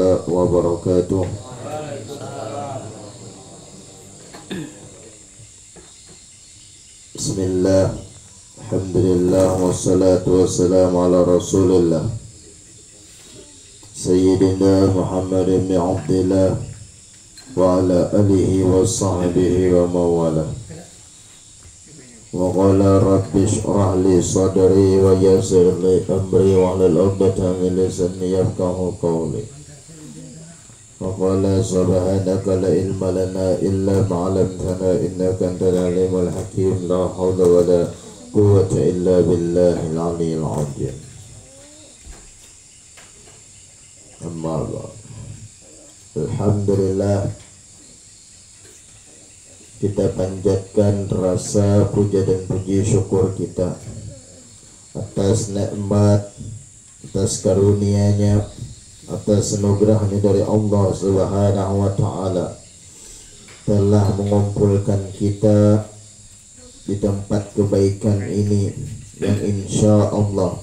wabarakatuh. Bismillah, alhamdulillah, wassalatu wassalamu ala rasulillah Sayyidina Muhammad ibn Abdillah wa ala alihi wa sahbihi wa mawala. Wa qala rabbi shrah li sadri wa yassir li amri wa hlul 'uqdatam min lisani yafqahu qawli. Wa qala subhanaka la ilma lana illa ma 'allamtana innaka antal alimul hakim. La haula wa la quwwata illa billahil 'aliyyil 'azim. Amma ba'd. Alhamdulillah, kita panjatkan rasa puja dan puji syukur kita atas nikmat, atas karunia-Nya, atas anugerahnya dari Allah Subhanahu wa taala telah mengumpulkan kita di tempat kebaikan ini yang insya Allah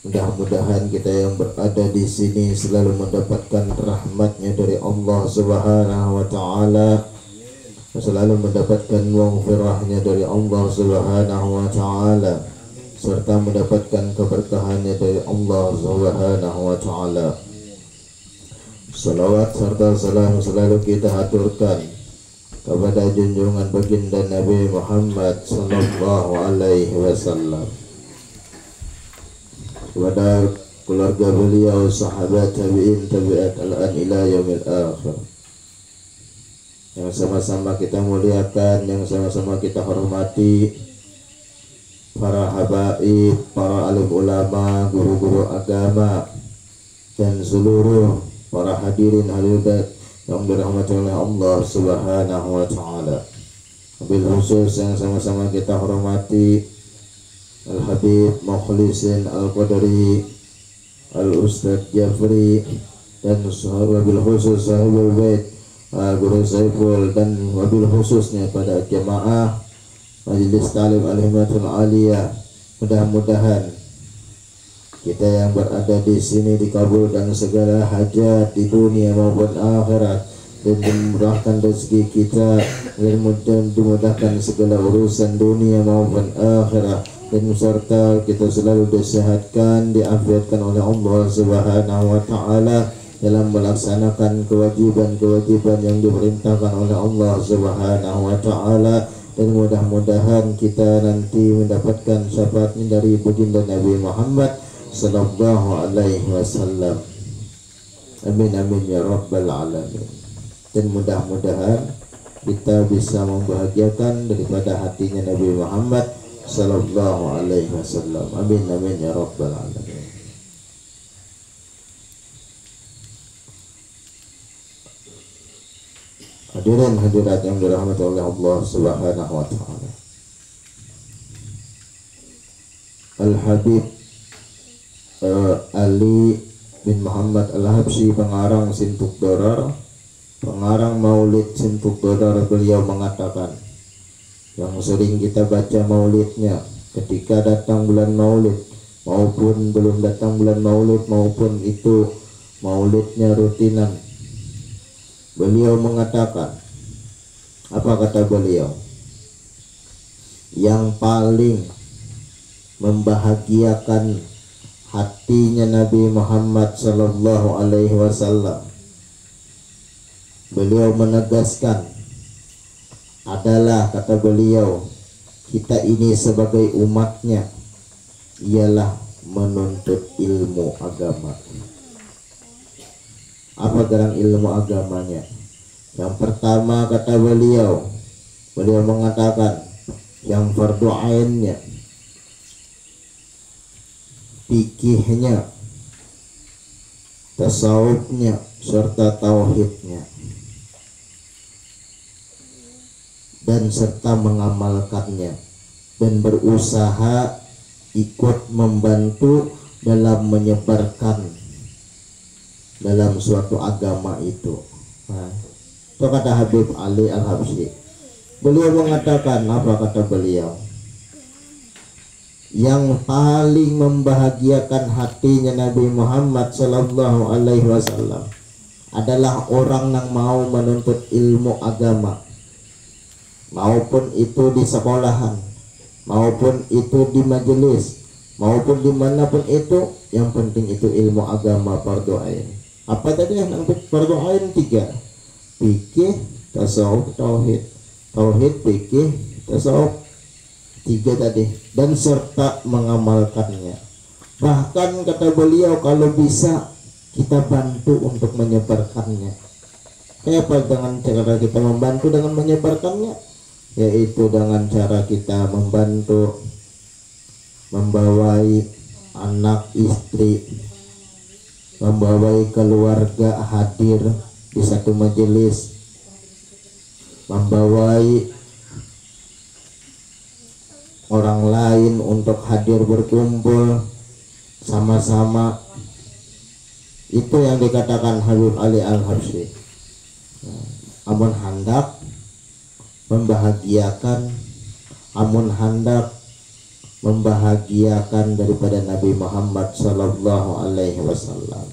mudah-mudahan kita yang berada di sini selalu mendapatkan rahmatnya dari Allah Subhanahu wa taala, selalu mendapatkan maghfirahnya dari Allah Subhanahu wa taala, serta mendapatkan keberkahannya dari Allah Subhanahu wa taala. Salawat serta salam selalu kita haturkan kepada junjungan baginda Nabi Muhammad sallallahu alaihi wasallam, kepada keluarga beliau, sahabat, tabi'in, tabi'at al-an ila yaumil akhir, yang sama-sama kita muliakan, yang sama-sama kita hormati, para habaib, para alim ulama, guru-guru agama, dan seluruh para hadirin hadirat yang dirahmati oleh Allah Subhanahu wa taala. Wabil khusus yang sama-sama kita hormati Al-Habib Mukhlisin Al-Qadari, Al-Ustadz Jafri, dan wabil khusus sahibul bait Guru Saiful, dan wabil khususnya pada jamaah Majelis Ta'lim Al-Himmatul Aliyah. Mudah-mudahan kita yang berada di sini dikabulkan segala hajat di dunia maupun akhirat, dan dimudahkan rezeki kita, dan dimudahkan segala urusan dunia maupun akhirat, dan serta kita selalu disehatkan, diafiatkan oleh Allah Subhanahu wa taala dalam melaksanakan kewajiban-kewajiban yang diperintahkan oleh Allah Subhanahu wa taala, dan mudah-mudahan kita nanti mendapatkan syafaatnya dari baginda Nabi Muhammad sallallahu alaihi wasallam. Amin amin ya rabbal alamin. Dan mudah-mudahan kita bisa membahagiakan daripada hatinya Nabi Muhammad sallallahu alaihi wasallam. Amin amin ya rabbal alamin. Hadirin hadirat yang dirahmati oleh Allah Subhanahu wa taala. Al-Habib Ali bin Muhammad Al-Habsyi, pengarang Sintuk Dorar, pengarang Maulid Sintuk Dorar, beliau mengatakan, yang sering kita baca maulidnya ketika datang bulan maulid maupun belum datang bulan maulid, maupun itu maulidnya rutinan. Beliau mengatakan, apa kata beliau? Yang paling membahagiakan hatinya Nabi Muhammad sallallahu alaihi wasallam, beliau menegaskan, adalah, kata beliau, kita ini sebagai umatnya ialah menuntut ilmu agama. Apa geran ilmu agamanya? Yang pertama, kata beliau mengatakan yang fardu ainnya, fikihnya, tasawufnya, serta tauhidnya, dan serta mengamalkannya, dan berusaha ikut membantu dalam menyebarkan dalam suatu agama itu. Itu kata Habib Ali Al-Habsyi. Beliau mengatakan, apa kata beliau? yang paling membahagiakan hatinya Nabi Muhammad Sallallahu Alaihi Wasallam adalah orang yang mau menuntut ilmu agama, maupun itu di sekolahan, maupun itu di majelis, maupun dimanapun itu. Yang penting itu ilmu agama fardu ain. Apa tadi yang fardu ain? 3: fikih, tasawuf, tauhid. Tauhid, fikih, tasawuf, 3 tadi, dan serta mengamalkannya. Bahkan kata beliau, kalau bisa kita bantu untuk menyebarkannya. Kayak apa dengan cara kita membantu dengan menyebarkannya? Yaitu dengan cara kita membantu membawai anak istri, membawai keluarga hadir di satu majelis, membawai orang lain untuk hadir berkumpul sama-sama. Itu yang dikatakan Habib Ali Al-Habsyi. Amun hendak membahagiakan, amun hendak membahagiakan daripada Nabi Muhammad Sallallahu Alaihi Wasallam.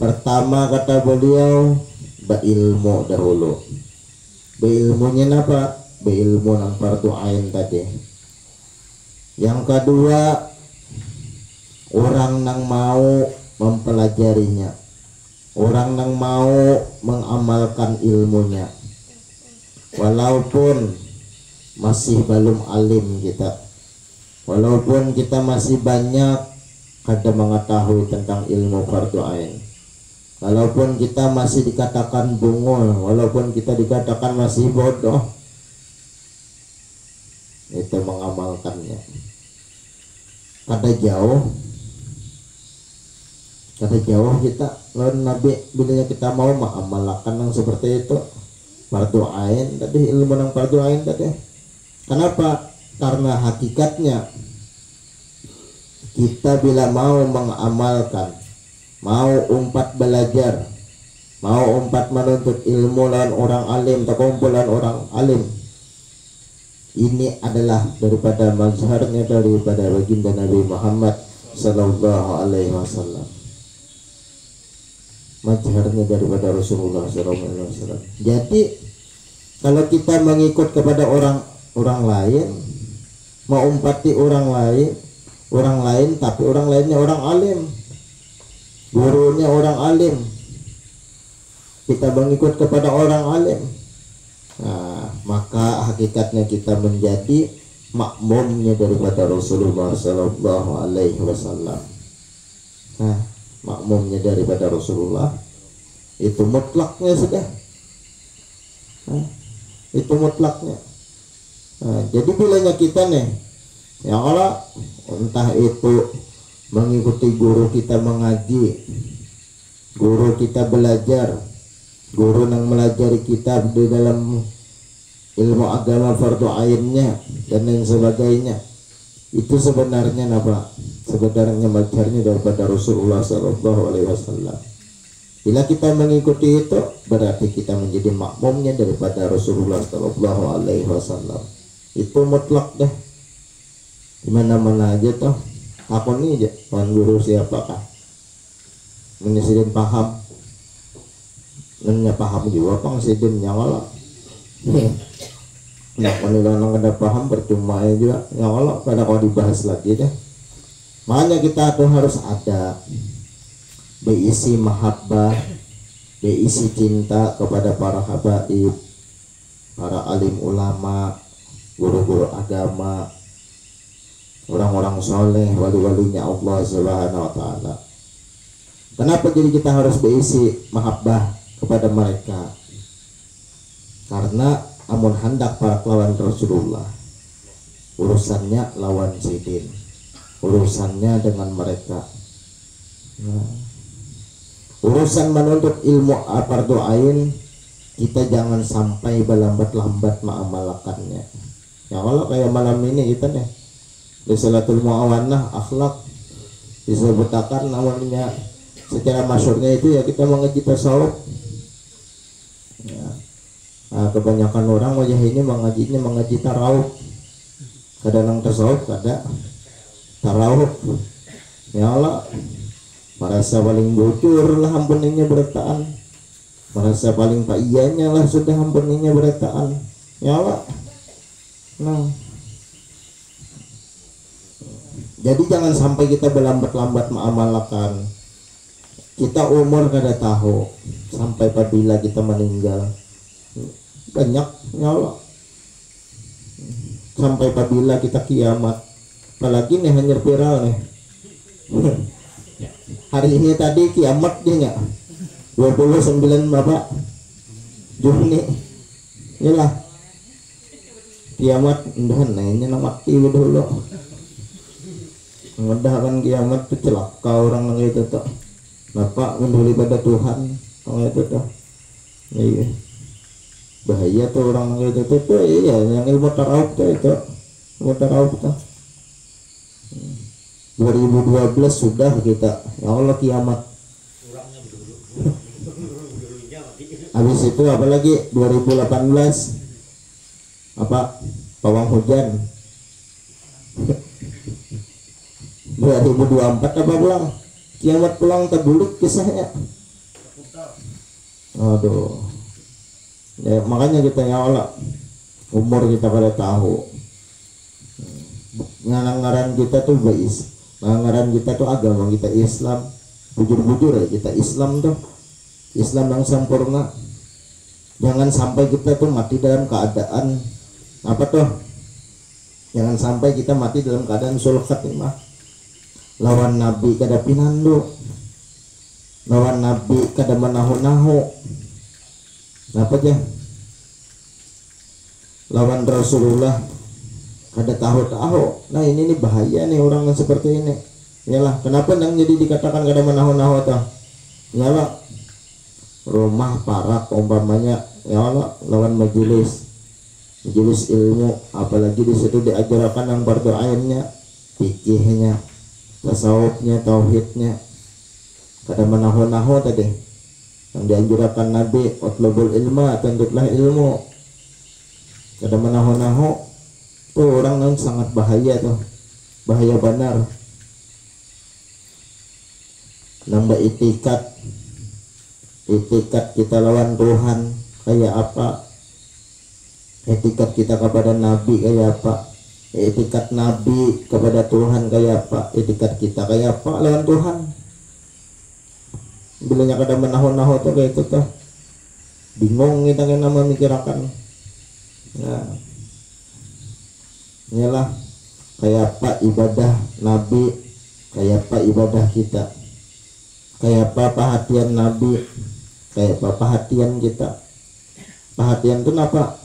Pertama kata beliau, berilmu dahulu. Beilmunya apa? Beilmu yang fardu ain tadi. Yang kedua, orang yang mau mempelajarinya, orang yang mau mengamalkan ilmunya, walaupun masih belum alim kita, walaupun kita masih banyak kada mengetahui tentang ilmu fardu ain, walaupun kita masih dikatakan bungul, walaupun kita dikatakan masih bodoh, itu mengamalkannya. Kada jauh kita lawan Nabi bilanya kita mau mengamalkan yang seperti itu fardu ain tadi, ilmu yang fardu ain tadi. Kenapa? Karena hakikatnya kita bila mau mengamalkan, mau umpat belajar, mau umpat menuntut ilmu lawan orang alim, terkumpulan orang alim, ini adalah daripada mazharnya, daripada baginda Nabi Muhammad Sallallahu Alaihi Wasallam, mazharnya daripada Rasulullah Sallallahu Alaihi Wasallam. Jadi kalau kita mengikut kepada orang lain, mau umpati orang lain, tapi orang lainnya orang alim, gurunya orang alim, kita mengikut kepada orang alim, nah, maka hakikatnya kita menjadi makmumnya daripada Rasulullah Sallallahu Alaihi Wasallam. Nah, makmumnya daripada Rasulullah itu mutlaknya sudah. Nah, itu mutlaknya. Nah, jadi bilanya kita nih, ya Allah, entah itu mengikuti guru kita mengaji, guru kita belajar, guru yang melajari kita di dalam ilmu agama fardu ainnya dan lain sebagainya, itu sebenarnya apa? Sebenarnya mazharnya daripada Rasulullah Sallallahu Alaihi Wasallam. Bila kita mengikuti itu, berarti kita menjadi makmumnya daripada Rasulullah Sallallahu Alaihi Wasallam. Itu mutlak deh, dimana-mana aja toh. Aku nih aja, tuan guru siapakah? Menyisirin paham, nanya paham juga apa ngesidin nyala. Nah, kalau orang ada paham percuma aja, nyala. Pada kalau dibahas lagi deh. Makanya kita tuh harus ada berisi mahabbah, berisi cinta kepada para habaib, para alim ulama, guru-guru agama, orang-orang soleh, wali-walinya Allah Subhanahu wa Ta'ala. Kenapa jadi kita harus berisi mahabbah kepada mereka? Karena amun hendak para lawan Rasulullah, urusannya lawan sidin, urusannya dengan mereka. Nah, urusan menuntut ilmu fardu ain, kita jangan sampai berlambat-lambat mengamalkannya. Ya kalau kayak malam ini kita nih Risalatul Mu'awanah akhlak disebutkan namanya secara masyhurnya itu ya kita mengaji tasawuf. Ya. Nah, kebanyakan orang wajah ini mengaji tarawih. kada nang tasawuf kada tarawih ya Allah, merasa paling bocor lah hampuninya berataan, merasa paling paiyanya lah sudah hampuninya berataan ya Allah. Nah, jadi jangan sampai kita berlambat-lambat mengamalkan. Kita umur kada tahu sampai apabila kita meninggal. Banyak ya Allah. Sampai apabila kita kiamat. Apalagi nih hanya viral nih. Hari ini tadi kiamat dia nggak? 29 Bapak Juni. Yalah. Kiamat ndahan nanya nama mati dulu. Mudah kan kiamat tuh celaka orang yang itu tuh. Bapak menduli pada Tuhan orang itu tuh. Iya. Bahaya tuh orang yang itu tuh. Iya, yang ilmu tarawuf tuh itu. Ilmu tarawuf tuh. 2012 sudah kita. Ya Allah kiamat. Habis itu apalagi 2018 apa pawang hujan. 2024 apa pulang kiamat pulang terbulik kisahnya. Aduh ya, makanya kita ya Allah umur kita pada tahu ngaran kita tuh bais, ngaran kita tuh agama kita Islam, bujur-bujur ya kita Islam tuh Islam yang sempurna. Jangan sampai kita tuh mati dalam keadaan apa tuh, jangan sampai kita mati dalam keadaan sul khatimah. Lawan Nabi kada pinandu, lawan Nabi kada menahu-nahu, apa aja, lawan Rasulullah kada tahu-tahu. Nah ini nih bahaya nih orang yang seperti ini. Yalah, kenapa nang jadi dikatakan kada menahu-nahu tuh? Yalah, rumah parak umpamanya, ya Allah, lawan majelis ilmu, apalagi di situ diajarkan yang fardu ainnya, fikihnya, tasawufnya, tauhidnya, kada menahu-nahu tadi yang dianjurkan Nabi, utlubul ilma, tuntutlah ilmu, kada menahu-nahu tuh orang yang sangat bahaya tuh, bahaya benar. Nambah itikat kita lawan Tuhan kayak apa, etikat kita kepada Nabi kayak apa, etikat Nabi kepada Tuhan kayak apa, etikat kita kayak apa lawan Tuhan. Bilanya kada menahu-nahu tuh kayak itu tuh bingung kita kena memikirkan. Nah, inilah kayak apa ibadah Nabi, kayak apa ibadah kita, kayak apa perhatian Nabi, kayak apa perhatian kita. Perhatian itu apa?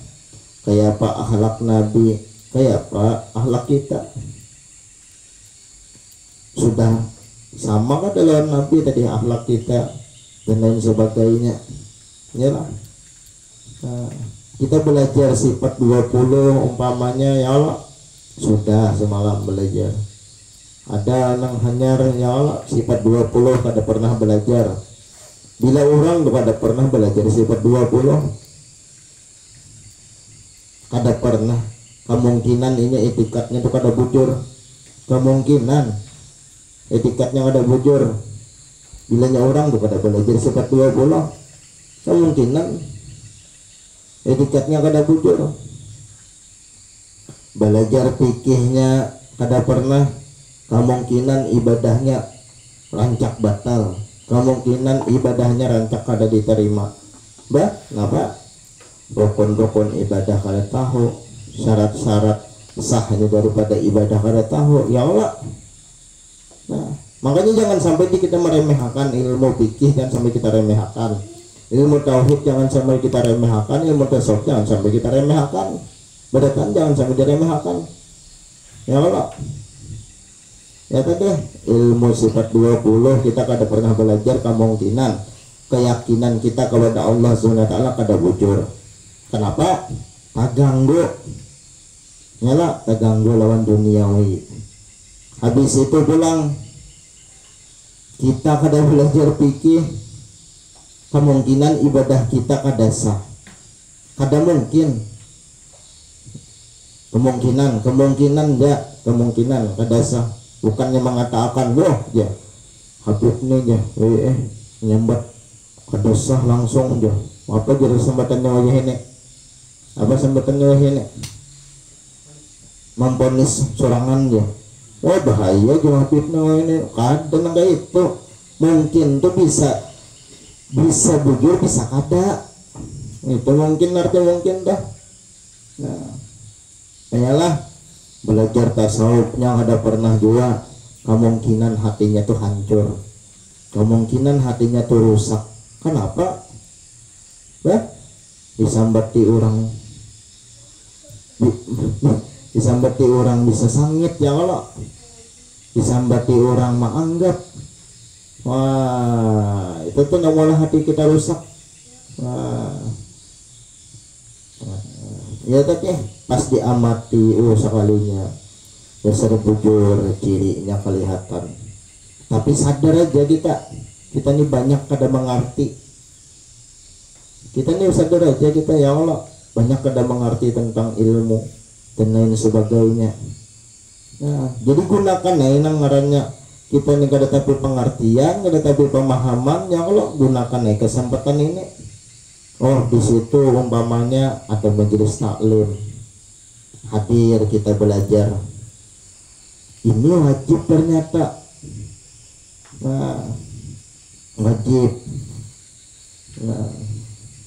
Kayak apa akhlak Nabi, kayak apa akhlak kita. Sudah sama kan dalam Nabi tadi akhlak kita dan lain sebagainya. Yalah. Nah, kita belajar sifat 20 umpamanya ya Allah, sudah semalam belajar. Ada nang hanyar ya Allah sifat 20 kada pernah belajar. Bila orang kada pernah belajar sifat 20, kada pernah, kemungkinan ini etikatnya itu kada bujur, kemungkinan etikatnya kada bujur. Bilanya orang tuh kada belajar sifat 20, kemungkinan etikatnya kada bujur. Belajar fikihnya kada pernah, kemungkinan ibadahnya rancak batal, kemungkinan ibadahnya rancak kada diterima. Kenapa? Rukun-rukun ibadah kada tahu, syarat-syarat sahnya daripada ibadah kada tahu. Ya Allah. Nah, makanya jangan sampai kita meremehkan ilmu fikih, dan sampai kita remehkan ilmu tauhid, jangan sampai kita remehkan ilmu tasawuf, jangan sampai kita remehkan badatan, jangan sampai diremehkan. Ya Allah. Ya tadi ilmu sifat 20 kita kada pernah belajar, kemungkinan keyakinan kita kepada Allah SWT kada bujur. Kenapa? Terganggu. Nyala terganggu lawan duniawi. Habis itu pulang kita kada belajar fikih, kemungkinan ibadah kita kada sah, kada mungkin. kemungkinan ya, kemungkinan kadasa bukannya mengatakan wah ya Habib nih ya nyambat kadasa langsung ya apa jadi sambatannya wajah ini apa sambatannya wajah ini memponis sorangan ya wah bahaya juga Habib ini kadang kayak itu mungkin tuh bisa bujur bisa kada itu mungkin artinya mungkin dah. Nah kayalah belajar tasawufnya ada pernah juga kemungkinan hatinya tuh hancur, kemungkinan hatinya tuh rusak. Kenapa? Disambati orang disambati orang bisa sangit ya Allah, disambati orang menganggap wah itu tuh namanya hati kita rusak. Wah ya tapi pas diamati sekalinya dasar bujur cirinya kelihatan, tapi sadar aja kita nih banyak kada mengerti, kita nih sadar aja kita ya Allah banyak kada mengerti tentang ilmu dan lain sebagainya. Nah jadi gunakan yang ngarannya kita nih kada tapi pengertian, kada tapi pemahaman ya Allah, gunakan kesempatan ini. Oh di situ umpamanya ada majelis taklim, hadir kita belajar, ini wajib ternyata. Nah wajib. Nah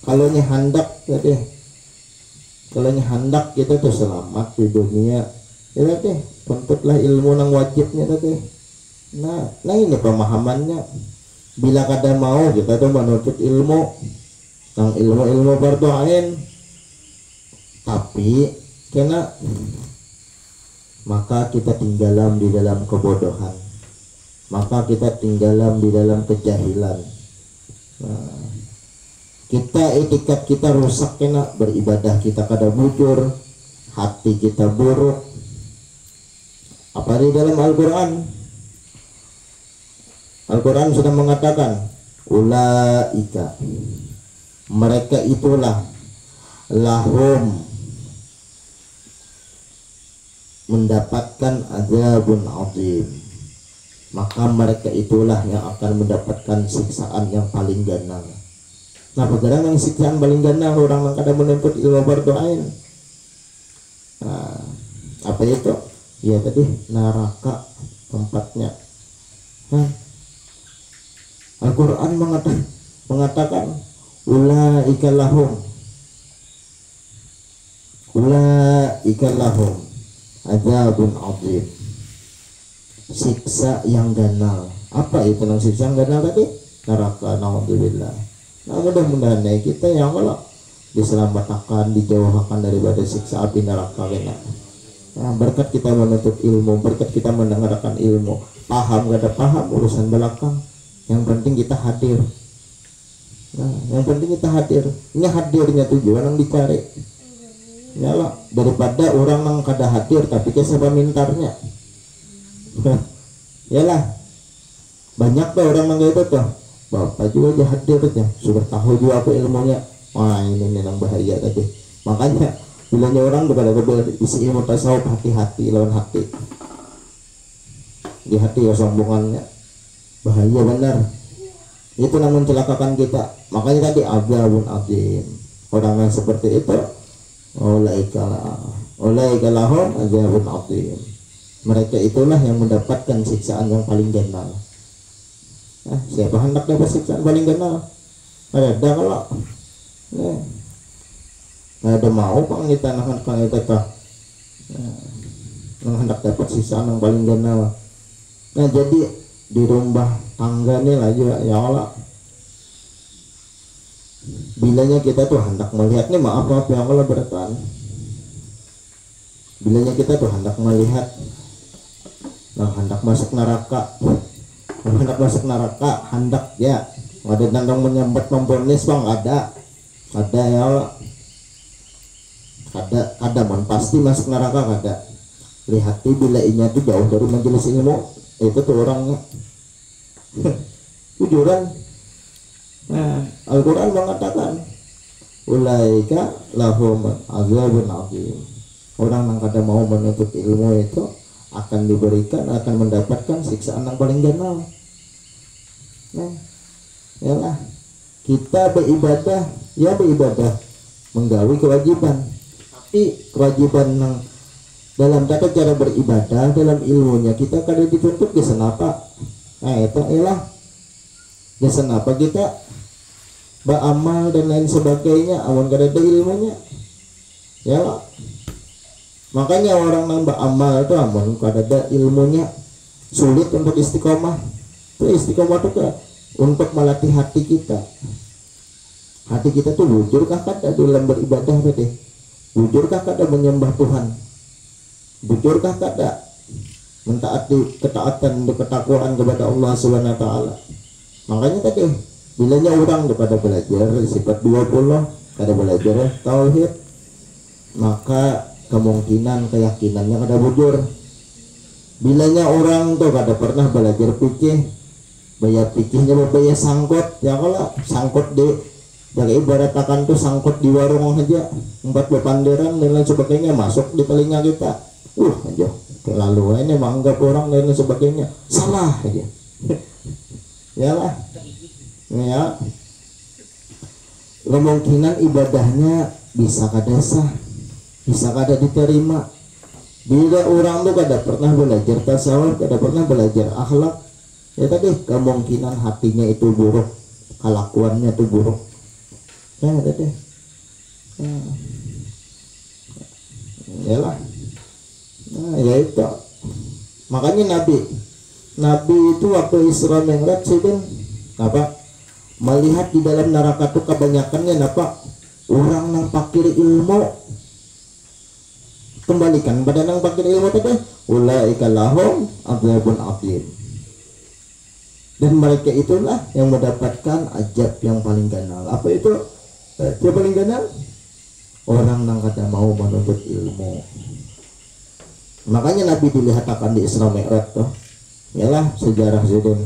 kalau hendak tadi, kalau hendak kita tuh selamat di dunia ya tadi, tuntutlah ilmu nang wajibnya tadi. Nah ini pemahamannya. Bila kada mau kita tuh menuntut ilmu tentang ilmu berdoain, tapi kena maka kita tinggalan di dalam kebodohan, maka kita tinggalan di dalam kejahilan. Nah, kita etikat kita rusak kena beribadah kita kada bujur, hati kita buruk. Apa di dalam Al-Quran? Al-Quran sudah mengatakan ulaika, mereka itulah lahum mendapatkan azabun azim, maka mereka itulah yang akan mendapatkan siksaan yang paling ganang. Nah perkara yang siksaan paling ganang orang yang kadang menuntut ilmu berdoain. Nah, apa itu? Ya tadi neraka tempatnya. Al-Quran mengatakan ulaika lahum azabun azim, siksa yang ganal. Apa itu nang siksa yang ganal tadi? Neraka, naudzubillah. Nah mudah-mudahan kita yang Allah diselamatkan, dijauhkan daripada siksa api neraka kena. Nah, berkat kita menuntut ilmu, berkat kita mendengarkan ilmu, paham gak ada paham urusan belakang, yang penting kita hadir. Nah, yang penting kita hadir. Ini hadirnya tujuan yang dicari. Yalah, daripada orang yang kada hadir tapi siapa mintarnya. Yalah, banyak tuh orang yang gitu tuh. Bapak juga aja hadir aja, sudah tahu juga aku ilmunya. Wah ini yang bahaya tadi. Makanya bilangnya orang kepada isi ilmu tasawuf, hati-hati lawan hati. Di hati ya sombongannya bahaya benar. Itu namun mencelakakan kita. Makanya tadi azabun azim, orang yang seperti itu ulaika lahum azabun azim, mereka itulah yang mendapatkan siksaan yang paling ganal. Nah, siapa hendak dapat siksaan paling ganal? Ada kalau ada mau pang kita nak kita hendak dapat siksaan yang paling ganal. Nah jadi di rumah tangga nih lah ya Allah, bilanya kita tuh hendak melihat nih, maaf yang Allah beratan, bilanya kita tuh hendak melihat hendak masuk neraka, hendak ya ada tandang menyambat memponis bang, ada ya Allah, ada man pasti masuk neraka kada. Lihat bila inya tuh jauh dari majelis ilmu itu tuh orangnya tujuan. Nah, Al-Quran mengatakan ulaika lahum azabun azim, Orang yang kada mau menuntut ilmu itu akan mendapatkan siksaan yang paling ganal. Nah, yalah, kita beribadah menggawi kewajiban, tapi kewajiban yang dalam tata cara beribadah, dalam ilmunya kita kada dituntut ke senapa. Nah itu ialah ke senapa kita beramal dan lain sebagainya awan kada ada ilmunya. Ya, makanya orang yang beramal itu amun kada ada ilmunya sulit untuk istiqomah. Itu istiqomah itu untuk melatih hati kita. Hati kita tuh bujurkah kada dalam beribadah berarti? Bujurkah kada menyembah Tuhan? Bujurkah kada mentaati ketaatan dan ketakwaan kepada Allah Subhanahu wa taala? Makanya tadi bilanya orang daripada belajar sifat 20 kada belajar tauhid, maka kemungkinan keyakinannya kada bujur. Bilanya orang tuh kada pernah belajar fikih, bayar fikihnya bayar sangkut, ya kalau sangkut di jaga ibarat akan tuh sangkut di warung aja 4 panderan dan lain sebagainya masuk di telinga kita. Aja lalu ini menganggap orang dan lain sebagainya salah aja. Yalah, ya kemungkinan ibadahnya bisa kada sah, bisa kada diterima. Bila orang tuh kada pernah belajar tasawuf, kada pernah belajar akhlak, ya tadi kemungkinan hatinya itu buruk, kelakuannya itu buruk. Ya tadi, yalah. Nah, ya itu. Makanya Nabi itu waktu Isra Mi'raj sedang apa? Melihat di dalam neraka itu kebanyakannya apa? Orang yang pakir ilmu. Kembalikan pada yang pakir ilmu tadi, ulaika lahum adzabun adzim. Dan mereka itulah yang mendapatkan azab yang paling ganal. Apa itu? Yang paling ganal? Orang yang kada mau menuntut ilmu. Makanya Nabi dilihatkan di Isra Mi'raj tuh, yalah sejarah sedang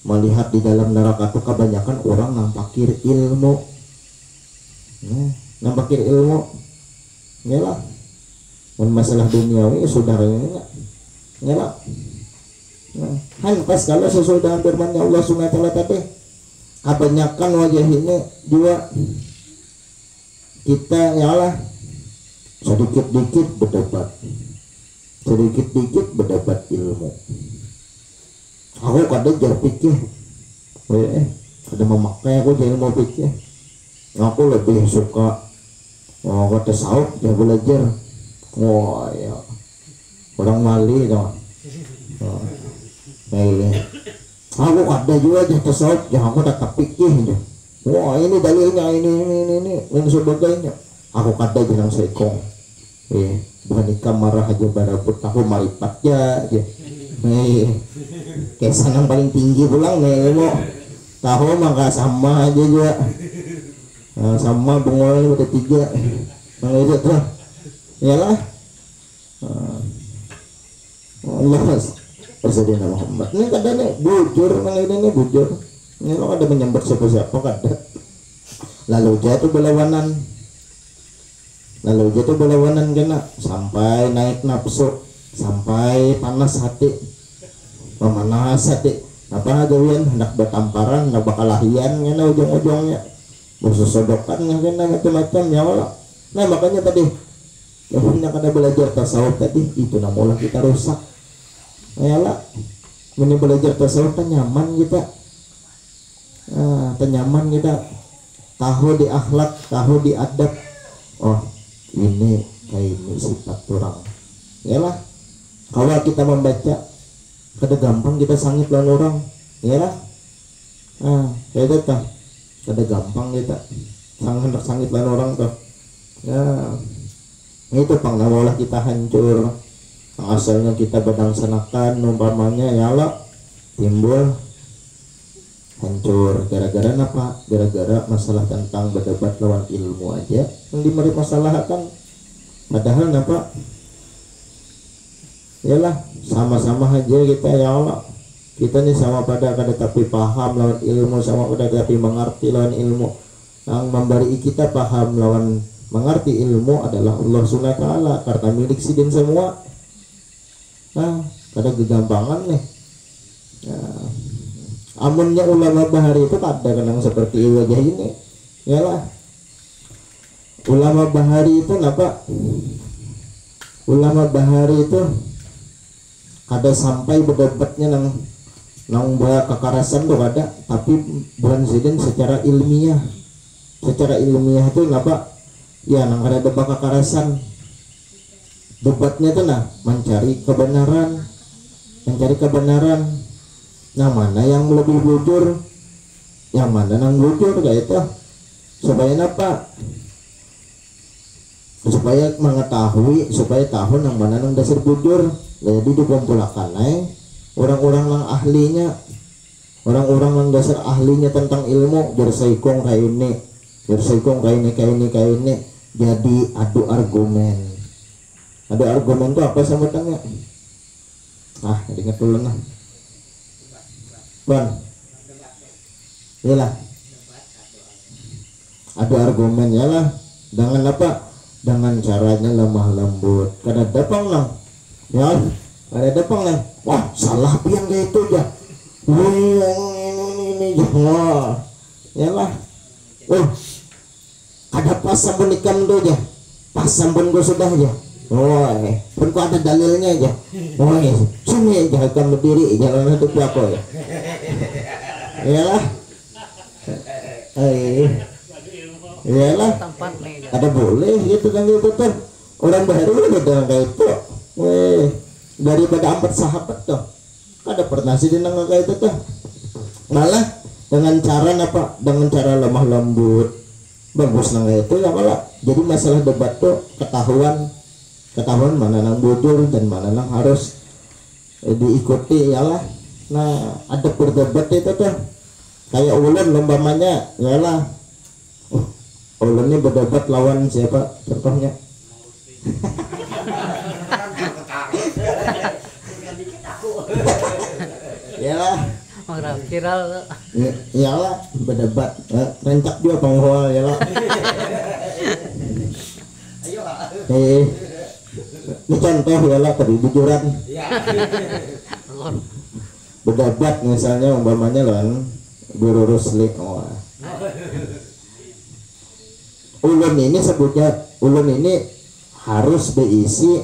melihat di dalam neraka tuh kebanyakan orang yang pakir ilmu, yang pakir ilmu, yalah, masalah duniawi saudaranya, yalah, kan pas kalau sesuai dengan firman-Nya Allah Subhanahu wa taala tadi, kebanyakan wajah ini juga kita yalah sedikit-dikit berdebat. Sedikit-dikit berdapat ilmu. Aku kadang jar pikir, ada memakai aku jadi mau pikir. Aku lebih suka kata sauk ya belajar. Wah ya, orang Mali dong. Ini, aku ada juga jatuh sauk, jangan aku tetap pikir aja. Wah ini dalilnya ini dan sebagainya. Aku kadang jangan sekong. Bukan ikam marah aja baraput aku maripatnya aja. Kesan yang paling tinggi pulang nih mau tahu maka sama aja juga. Sama bungol udah 3. Mang itu tuh. Iyalah. Allah Presiden Muhammad. Ini kadang nih bujur mang ini bujur. Ini lo ada menyambar siapa-siapa kada. Lalu jatuh berlawanan kena sampai naik nafsu, sampai panas hati, memanas hati. Apa gawian hendak bertamparan, hendak bakalahian kena ujung-ujungnya, bersesodokan kena macam-macam ya Allah. Nah makanya tadi, yang kada belajar tasawuf tadi itu namulah kita rusak. Ayalah, ini belajar tasawuf kan nyaman kita, nyaman kita, tahu di akhlak, tahu di adab. Oh ini kayak ini sifat orang. Yalah, kalau kita membaca kada gampang kita sangit lawan orang. Yalah, kayak itu tuh kada gampang kita sangit lawan orang tuh. Ya itu pangnawalah kita hancur. Asalnya kita badangsanakan umpamanya yalah timbul hancur gara-gara apa? Gara-gara masalah tentang berdebat lawan ilmu aja yang dimari masalah kan. Padahal apa? Yalah sama-sama aja kita ya Allah. Kita nih sama pada kada tapi paham lawan ilmu, sama pada tapi mengerti lawan ilmu. Yang memberi kita paham lawan mengerti ilmu adalah Allah Subhanahu wa taala karena milik sidin semua. Nah, kada kegampangan nih. Nah, amunnya ulama bahari itu kada kenang seperti wajah ini. Yalah. Ulama bahari itu apa? Ulama bahari itu kada sampai berdebatnya nang bahaya kekerasan tuh kada, tapi bukan sidin secara ilmiah. Secara ilmiah itu apa? Ya nang kada debat kekerasan. Debatnya tuh mencari kebenaran. Nah, mana yang lebih jujur? Yang mana nang jujur kayak itu? Supaya apa? Supaya mengetahui, supaya tahu nang mana nang dasar jujur. Jadi dikumpulkan orang-orang yang ahlinya, orang-orang yang dasar ahlinya tentang ilmu, bersaikong kayak ini, jadi adu argumen. Adu argumen itu apa sebutannya? Ingat dulu nah. Bang, iyalah. Adu argumen yalah. Dengan apa? Dengan caranya lemah lembut. Kada dapang lang. Ya, kada dapang lang. Wah, salah pian kayak itu aja. Wih, ini. Wah, yalah. Kada pas sampun ikam do aja. Pas sampun go sudah aja. Woi, pun ada dalilnya aja. Woi, sini aja ikam berdiri jalan hidup aku ya. Iyalah. Iyalah. Ada boleh gitu kan gitu tuh. Orang baru udah kayak itu. Weh, daripada 4 sahabat tuh. Kada pernah sih dinang kayak itu tuh. Malah dengan cara apa? Dengan cara lemah lembut. Bagus nang itu ya malah. Jadi masalah debat tuh ketahuan mana nang jujur dan mana nang harus diikuti yalah. Nah, ada berdebat itu tuh kayak ulun lombamanya yalah. Ulun ini berdebat lawan siapa contohnya? Yalah. Viral. Yalah berdebat. Rencak juga penghol yalah. Ini contoh yalah kejujuran. Berdebat misalnya umpamanya lawan Guru Rusli. Ulun ini sebutnya, ulun ini harus berisi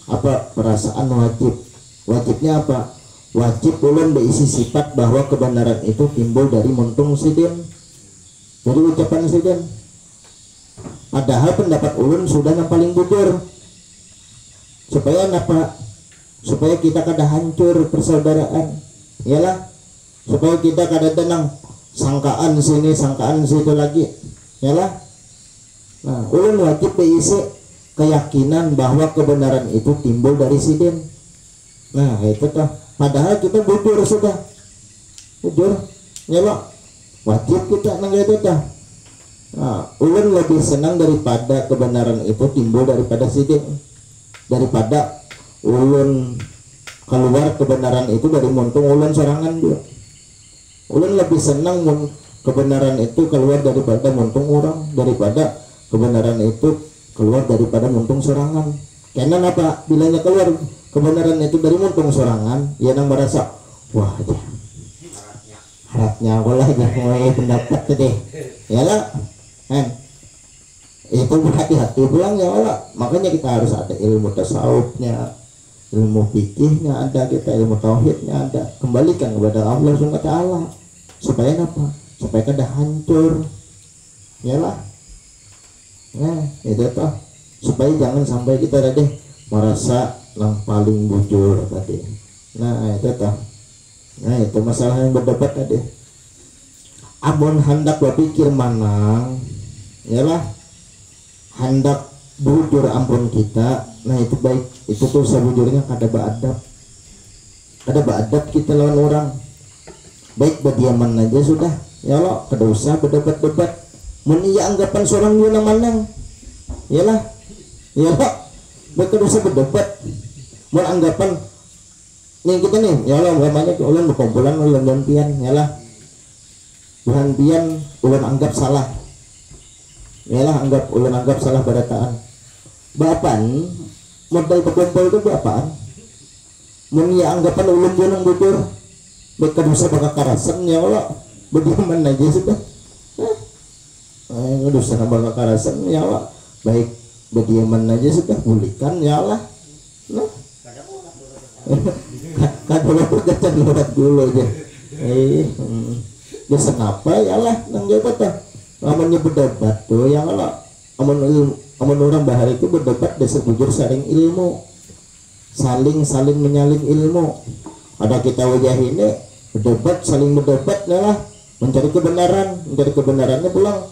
apa? Perasaan wajib. Wajibnya apa? Wajib ulun berisi sifat bahwa kebenaran itu timbul dari muntung sidin, dari ucapan sidin. Padahal pendapat ulun sudah yang paling jujur. Supaya apa? Supaya kita kada hancur persaudaraan. Iyalah. Supaya kita kada tenang sangkaan sini sangkaan situ lagi. Iyalah. Nah, ulun wajib berisi keyakinan bahwa kebenaran itu timbul dari sidin. Nah, itu tuh. Padahal kita jujur sudah. Jujur. Iyalah. Wajib kita nang itu tuh. Nah, ulun lebih senang daripada kebenaran itu timbul daripada sidin. Daripada ulun keluar kebenaran itu dari muntung ulun sorangan juga. Ulun lebih senang kebenaran itu keluar daripada muntung orang, daripada kebenaran itu keluar daripada muntung sorangan. Karena apa? Bilanya keluar kebenaran itu dari muntung sorangan, ya nang merasa wah aja harapnya aku lah mulai pendapat tadi yalah kan. Itu berhati-hati pulang ya Allah. Makanya kita harus ada ilmu tasawufnya, ilmu fikihnya ada, kita ilmu tauhidnya ada. Kembalikan kepada Allah Subhanahu wa taala. Supaya apa? Supaya kada hancur. Yalah. Nah, itu toh. Supaya jangan sampai kita tadi merasa yang paling jujur tadi. Nah, itu toh. Nah, itu masalah yang berdebat tadi. Amun hendak berpikir manang, yalah. Hendak bujur ampun kita, nah itu baik, itu tuh sebujurnya kada beadab kita lawan orang. Baik berdiaman aja sudah, ya Allah, kada usah berdebat-debat. Mun iya anggapan seorang dia manang, yalah, kada usah berdebat. Mun anggapan nih kita nih, ya Allah, umpamanya ulun berkumpulan ulun gantian, yalah, gantian ulun anggap salah. Yalah anggap salah barataan. Bapan modal berkumpul itu apaan? Mun ya anggapan ulun jonang bujur. Mereka dosa bakal karasan ya Allah. Bagaimana aja sudah. Dosa bakal karasan ya Allah. Baik bediaman aja sudah pulihkan ya Allah. Nah. Kan dulu kita lurat dulu aja. Ya kenapa ya Allah nang jabat tuh. Amannya berdebat tuh ya Allah. Aman orang bahar itu berdebat dasar bujur saling ilmu. Saling menyalin ilmu. Ada kita wajah ini berdebat saling berdebat ya lah. Mencari kebenarannya pulang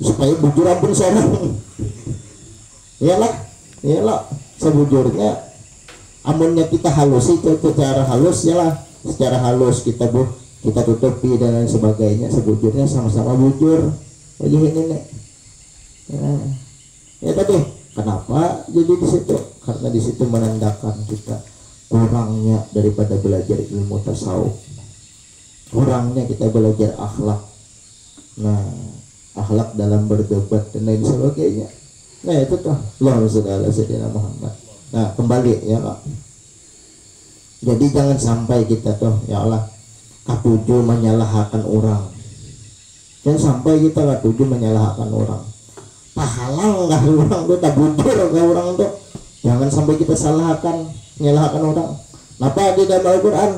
supaya bujur ampun seorang. Iyalah sebujurnya amunnya kita halus itu secara halus ya lah, secara halus kita tutupi dan lain sebagainya, sebujurnya sama-sama bujur aja ini nih. Ya tadi kenapa jadi di situ, karena di situ menandakan kita kurangnya daripada belajar ilmu tasawuf, kurangnya kita belajar akhlak. Nah, akhlak dalam berdebat dan lain sebagainya. Nah itu tuh Allahumma sholli ala sayyidina Muhammad. Nah kembali ya Allah. Jadi jangan sampai kita tuh ya Allah katuju menyalahkan orang. Jangan sampai kita katuju menyalahkan orang. Pahala nggak orang tuh tak bujur nggak orang tuh. Jangan sampai kita menyalahkan orang. Napa di dalam Al-Quran?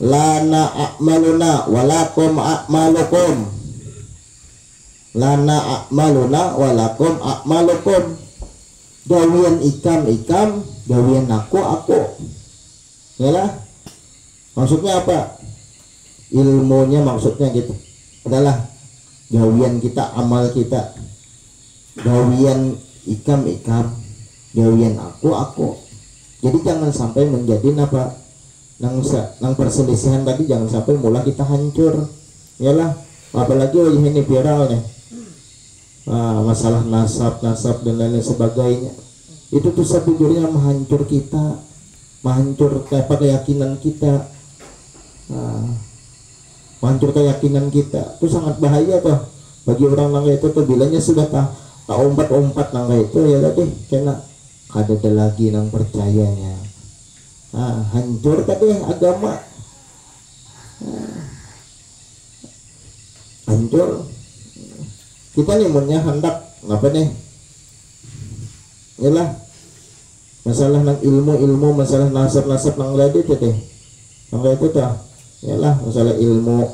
Lana a'maluna walakum a'malukum. Lana a'maluna walakum a'malukum. Gawian ikam, gawian aku. Yalah. Maksudnya apa? Ilmunya maksudnya gitu. Adalah gawian kita, amal kita. Gawian ikam, gawian aku. Jadi jangan sampai menjadi apa? Nang perselisihan tadi jangan sampai mulai kita hancur. Yalah. Apalagi ini viral nih. Masalah nasab dan lain sebagainya, itu tuh sebujurnya menghancur kita, menghancur keyakinan kita, menghancur keyakinan kita. Itu sangat bahaya tuh bagi orang nangga itu tuh, bilanya sudah tak umpat nangga itu ya tadi kena ada lagi nang percayanya, hancur tadi agama, hancur. Kita nih punya hendak apa nih? Yalah masalah nang ilmu, masalah nasab nang lagi itu deh. Nang itu dah. Yalah masalah ilmu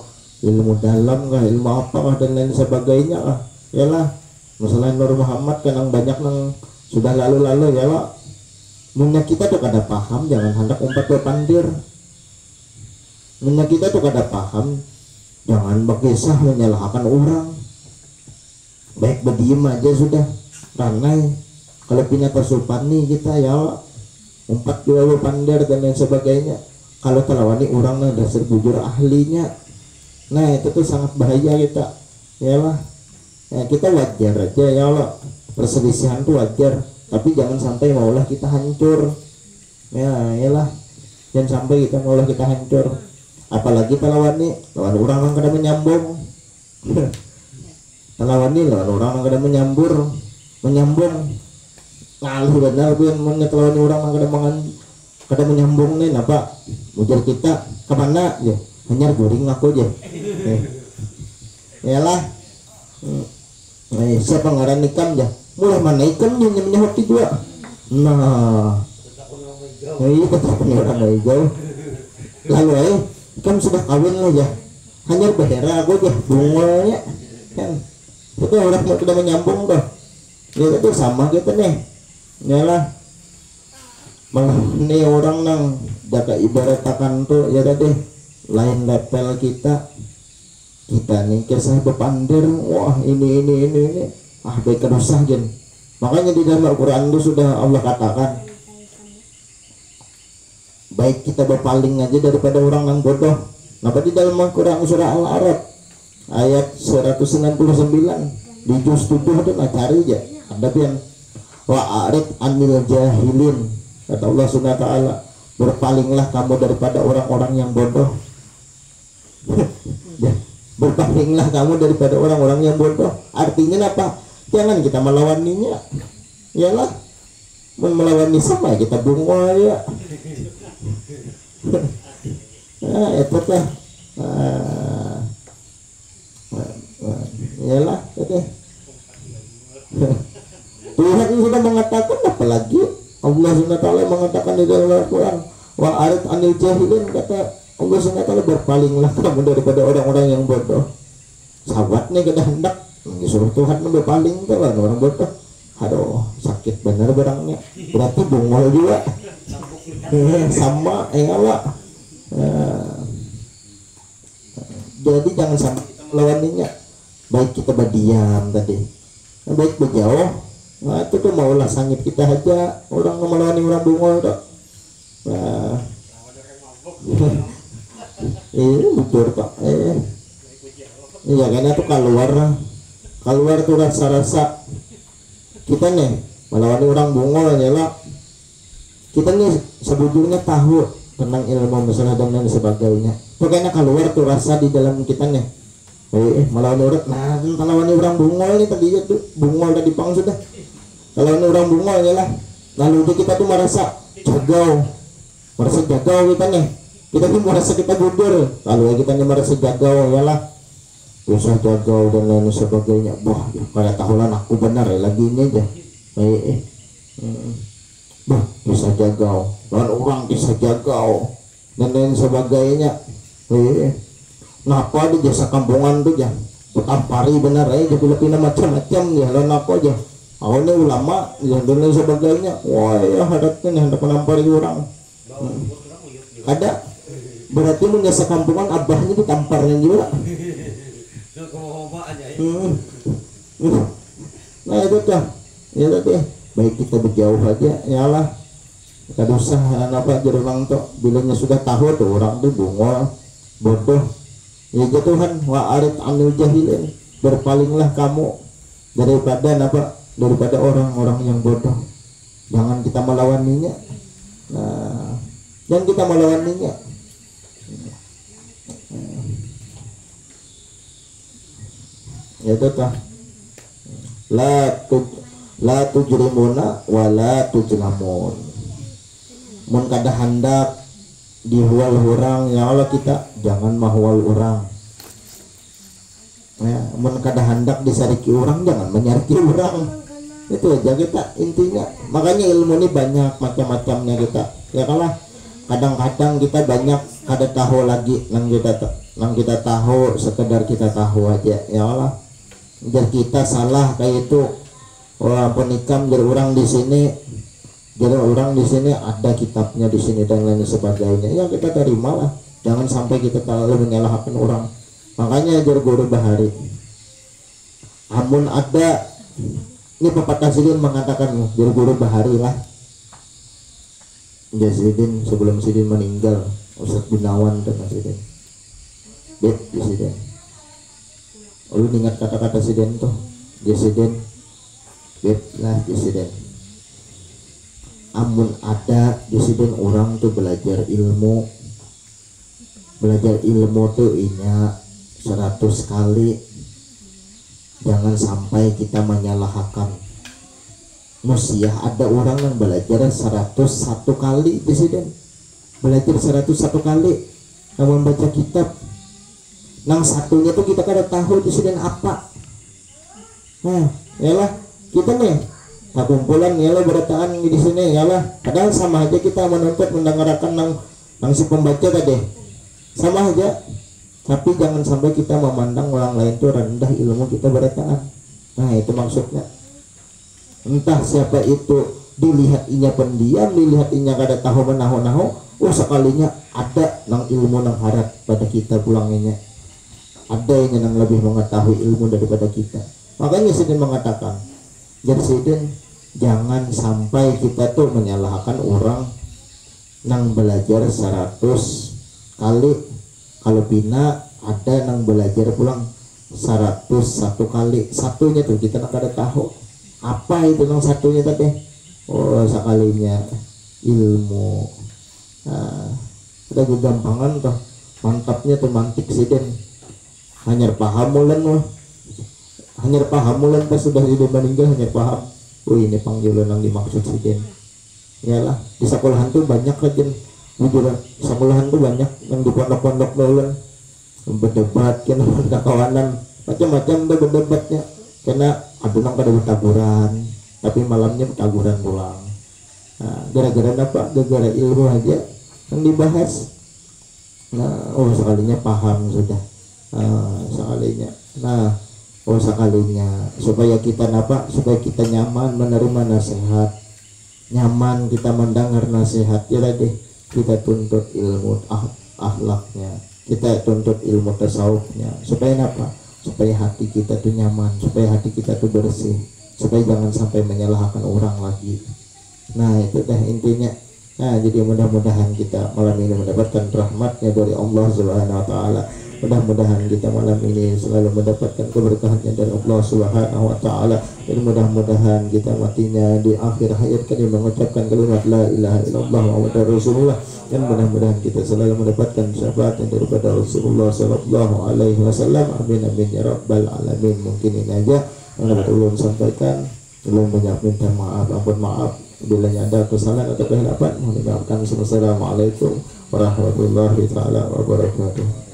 dalam kah, ilmu apa kah dan lain sebagainya kah. Yalah masalah Nur Muhammad kan yang banyak nang sudah lalu ya lah. Munya kita tuh kada paham, jangan hendak umpat berpandir. Munya kita tuh kada paham, jangan berkisah menyalahkan orang. Baik berdiam aja sudah, ranai. Kalau punya kesupan nih kita ya umpat dua pandar dan lain sebagainya. Kalau terlawani orang nang dasar bujur ahlinya, nah itu tuh sangat bahaya kita. Ya lah, ya, kita wajar aja ya Allah, perselisihan tuh wajar, tapi jangan sampai maulah kita hancur. Ya lah, jangan sampai kita maulah kita hancur. Apalagi terlawani, lawan orang yang kada menyambung. Lawan orang yang kada menyambung ngalih benar pun menyetelawan orang yang kada menyambung nih apa ujar kita kemana ya hanya goring aku aja yalah siapa ngaran ikan ya mulai mana ikan yang menyahoti juga nah iya tetap orang hijau lalu ikan sudah kawin lah ya hanya behera aku aja bunganya kan itu orang mau tidak menyambung tuh ya itu sama gitu nih yalah ini orang nang jaga ibaratakan tuh ya tadi lain level kita nih kisah berpandir wah ini baik kedosah jen. Makanya di dalam Al-Quran itu sudah Allah katakan baik kita berpaling aja daripada orang yang bodoh. Nah di dalam Al-Quran surah Al-Arab ayat 199 di juz 7 itu cari aja ada yang wa'arid anil jahilin kata Allah subhanahu wa ta'ala berpalinglah kamu daripada orang-orang yang bodoh. Berpalinglah kamu daripada orang-orang yang bodoh artinya apa? jangan kita melawaninya. Iyalah, melawani sama kita bunga ya. Nah, itu teh. Iyalah, itu. Tuhan sudah mengatakan, apalagi Allah SWT mengatakan di dalam Al-Quran, wa arid anil jahilin, kata Allah SWT, berpalinglah kamu daripada orang-orang yang bodoh. Sahabatnya kita hendak disuruh Tuhan berpaling tuh lah orang bodoh. Aduh, sakit bener barangnya. Berarti bungol juga. Sama, enggak. Jadi jangan sampai kita melawaninya. Baik kita berdiam tadi, baik berjauh. Nah itu tuh maulah sangit kita aja. Orang melawani orang bungol tuh. Nah, ini bujur pak. Iya karena tuh keluar tuh rasa-rasa kita nih melawani orang bungol nyala. Kita nih sebujurnya tahu tentang ilmu masalah dan lain sebagainya. Pokoknya keluar tuh rasa di dalam kita nih. Melawan orang, nah melawan orang bungol nih tadi itu bungol tadi pang sudah. Kalau orang bungol ya lah, lalu kita tuh merasa jagau kita nih. Kita tuh merasa kita gudur, lalu kita nih merasa jagau ya lah. Usah jagau dan lain sebagainya. Wah, kayak tahulah aku benar ya lagi ini aja. Bah, bisa jagau, lawan orang bisa jagau dan lain sebagainya. Napa di jasa kampungan tuh ya, putampari benar jadi lebih macam-macam ya, lawan apa aja. Awalnya ulama yang dan lain sebagainya. Wah ya hadapkan hendak menampari orang. Ada berarti menjasa kampungan abahnya ditamparnya juga. Nah itu tuh, ya tadi baik kita berjauh aja, yalah. Kita usah apa jerang tuh, bilangnya sudah tahu tuh orang tuh bungol, bodoh. Ya Tuhan, wa arid anil jahilin, berpalinglah kamu daripada orang-orang yang bodoh. Jangan kita melawaninya. Nah, jangan kita melawaninya. Ya tuh. La tujrimuna wa la tujlamun. Mun kada hendak dihual orang ya Allah kita jangan mahual orang. Ya, mun kada hendak disariki orang jangan menyariki orang. Itu aja kita intinya. Makanya ilmu ini banyak macam-macamnya kita. Ya kalah kadang-kadang kita banyak kada tahu lagi nang kita tahu sekedar kita tahu aja ya Allah. Jadi kita salah kayak itu. Orang penikam jadi orang di sini. Jadi orang di sini ada kitabnya di sini dan lain sebagainya. Ya kita terima lah. Jangan sampai kita terlalu menyalahkan orang. Makanya ajar guru bahari. Amun ada ini pepatah Sidin mengatakan ajar guru bahari lah. Ya Sidin sebelum Sidin meninggal Ustaz Gunawan dan Sidin. Bet di Sidin. Lu ingat kata-kata Sidin tuh. Ya Sidin. Bet lah di Sidin. Amun ada disini orang tuh belajar ilmu tuh inya 100 kali jangan sampai kita menyalahkan. Musiah ada orang yang belajar 101 kali disini belajar 101 kali namun baca kitab nang satunya tuh kita kada tahu disini apa. Nah yalah kita nih kumpulan yalah berataan di sini yalah padahal sama aja kita menuntut mendengarkan nang si pembaca tadi sama aja, tapi jangan sampai kita memandang orang lain itu rendah ilmu kita berataan. Nah itu maksudnya. Entah siapa itu dilihat inya pendiam, dilihat inya kada tahu menahu-nahu, sekalinya ada nang ilmu nang harap pada kita pulangnya ada yang nang lebih mengetahui ilmu daripada kita. Makanya Sidin mengatakan jadi Sidin jangan sampai kita tuh menyalahkan orang nang belajar 100 kali. Kalau bina ada nang belajar pulang 101 kali, satunya tuh kita nak ada tahu apa itu nang satunya tadi. Oh sekalinya ilmu. Nah, ada kegampangan tuh, mantapnya tuh mantik Sidin hanya paham mulen hanya paham mulan pas sudah dia meninggal, hanya paham oh ini panggilan yang dimaksud si Jen. Iyalah di sekolahan tuh banyak aja bujuran, sekolahan tuh banyak yang di pondok-pondok mulan berdebat kan kawanan macam-macam tuh berdebatnya, karena adunang pada bertaburan tapi malamnya bertaburan pulang. Nah, gara-gara apa? Gara-gara ilmu aja yang dibahas. Nah, oh sekalinya paham sudah, sekalinya. Nah, oh sekalinya supaya kita supaya kita nyaman menerima nasihat, nyaman kita mendengar nasihat, ya deh kita tuntut ilmu akhlaknya, kita tuntut ilmu tasawufnya, supaya apa? Supaya hati kita tuh nyaman, supaya hati kita tuh bersih, supaya jangan sampai menyalahkan orang lagi. Nah itu dah intinya. Nah jadi mudah-mudahan kita malam ini mendapatkan rahmatnya dari Allah Subhanahu Wa Taala. Mudah-mudahan kita malam ini selalu mendapatkan keberkahannya dari Allah Subhanahu Wa Taala. Dan mudah-mudahan kita matinya di akhir hayat kami mengucapkan kalimat la ilaha illallah Muhammadur Rasulullah. Dan mudah-mudahan kita selalu mendapatkan syafaat daripada Rasulullah Sallallahu Alaihi Wasallam. Amin amin ya rabbal alamin. Mungkin ini aja yang dapat ulun sampaikan. Ulun banyak minta maaf, ampun maaf bila ada kesalahan atau kehilapan. Mohon dimaafkan. Wassalamualaikum warahmatullahi taala wabarakatuh.